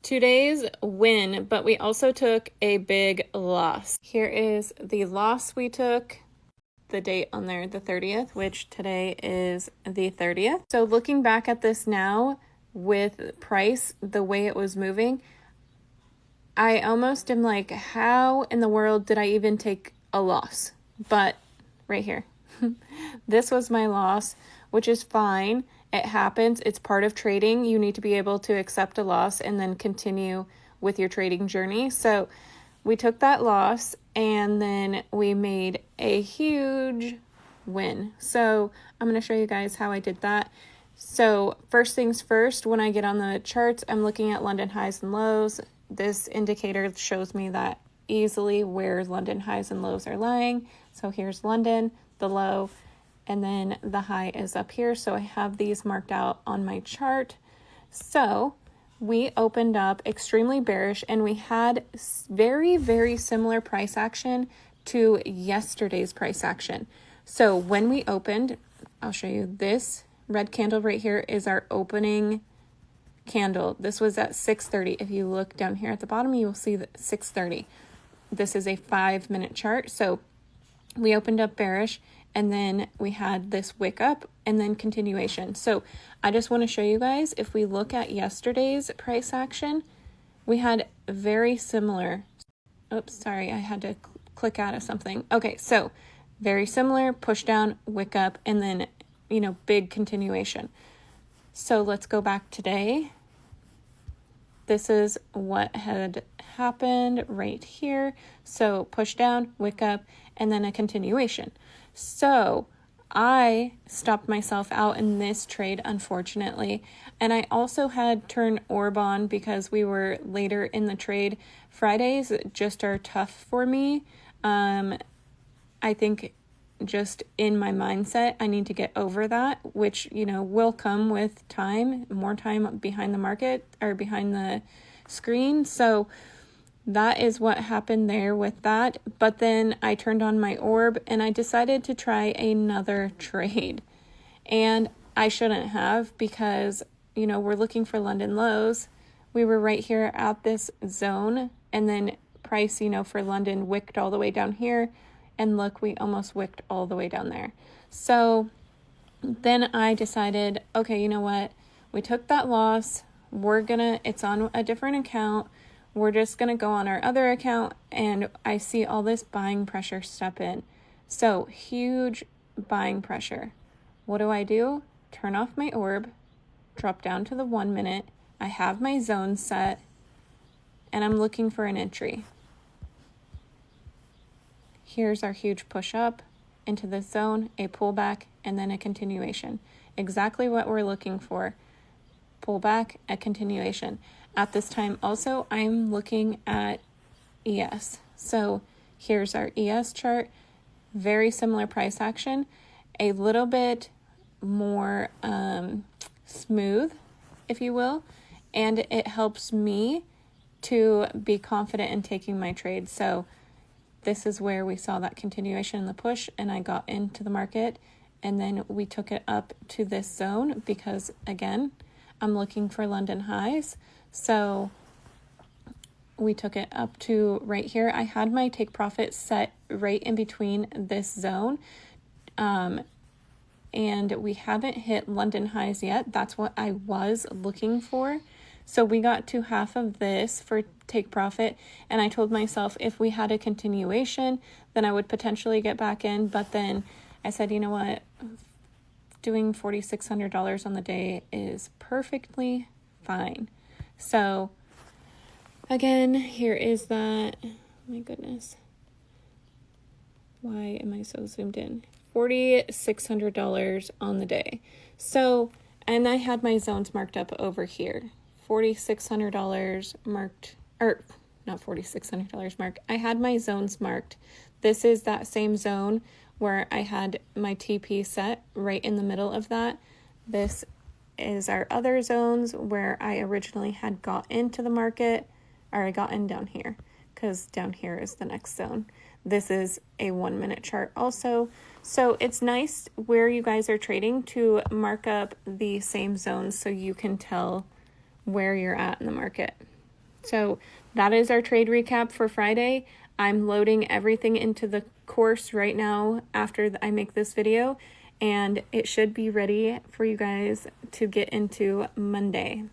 Today's win, but we also took a big loss. Here is the loss we took. The date on there, the 30th, which today is the 30th. So looking back at this now with price, the way it was moving, I almost am like, how in the world did I even take a loss? But right here, this was my loss, which is fine. It happens. It's part of trading. You need to be able to accept a loss and then continue with your trading journey. So we took that loss and then we made a huge win. So I'm going to show you guys how I did that. So first things first, when I get on the charts, I'm looking at London highs and lows. This indicator shows me that easily where London highs and lows are lying. So here's London, the low, and then the high is up here. So I have these marked out on my chart. So we opened up extremely bearish and we had very, very similar price action to yesterday's price action. So when we opened, I'll show you this red candle right here is our opening candle. This was at 6:30. If you look down here at the bottom, you will see that 6:30. This is a 5-minute chart. So we opened up bearish and then we had this wick up and then continuation. So I just want to show you guys, if we look at yesterday's price action, we had very similar. Oops, sorry, I had to click out of something. Okay, so very similar, push down, wick up, and then, big continuation. So let's go back today. This is what had happened right here. So push down, wick up, and then a continuation. So I stopped myself out in this trade, unfortunately. And I also had turned orb on because we were later in the trade. Fridays just are tough for me. I think just in my mindset, I need to get over that, which, will come with time, more time behind the market or behind the screen. So that is what happened there with that. But then I turned on my orb and I decided to try another trade. And I shouldn't have because, we're looking for London lows. We were right here at this zone and then price, for London wicked all the way down here. And look, we almost wicked all the way down there. So then I decided, okay, you know what? We took that loss. It's on a different account. We're just going to go on our other account, and I see all this buying pressure step in. So huge buying pressure. What do? Turn off my orb, drop down to the 1 minute. I have my zone set, and I'm looking for an entry. Here's our huge push up into this zone, a pullback, and then a continuation. Exactly what we're looking for. Pullback, a continuation. At this time also, I'm looking at ES. So here's our ES chart. Very similar price action. A little bit more smooth, if you will. And it helps me to be confident in taking my trade. So this is where we saw that continuation in the push and I got into the market. And then we took it up to this zone because, again, I'm looking for London highs. So we took it up to right here. I had my take profit set right in between this zone. And we haven't hit London highs yet. That's what I was looking for. So we got to half of this for take profit. And I told myself if we had a continuation, then I would potentially get back in. But then I said, you know what? Doing $4,600 on the day is perfectly fine. So again, here is that. Oh my goodness. Why am I so zoomed in? $4,600 on the day. So, and I had my zones marked up over here. $4,600 marked, or not $4,600 marked. I had my zones marked. This is that same zone where I had my TP set right in the middle of that. This is our other zones where I originally had got into the market, or I got in down here, because down here is the next zone. This is a 1 minute chart also. So it's nice where you guys are trading to mark up the same zones so you can tell where you're at in the market. So that is our trade recap for Friday. I'm loading everything into the course right now after I make this video, and it should be ready for you guys to get into Monday.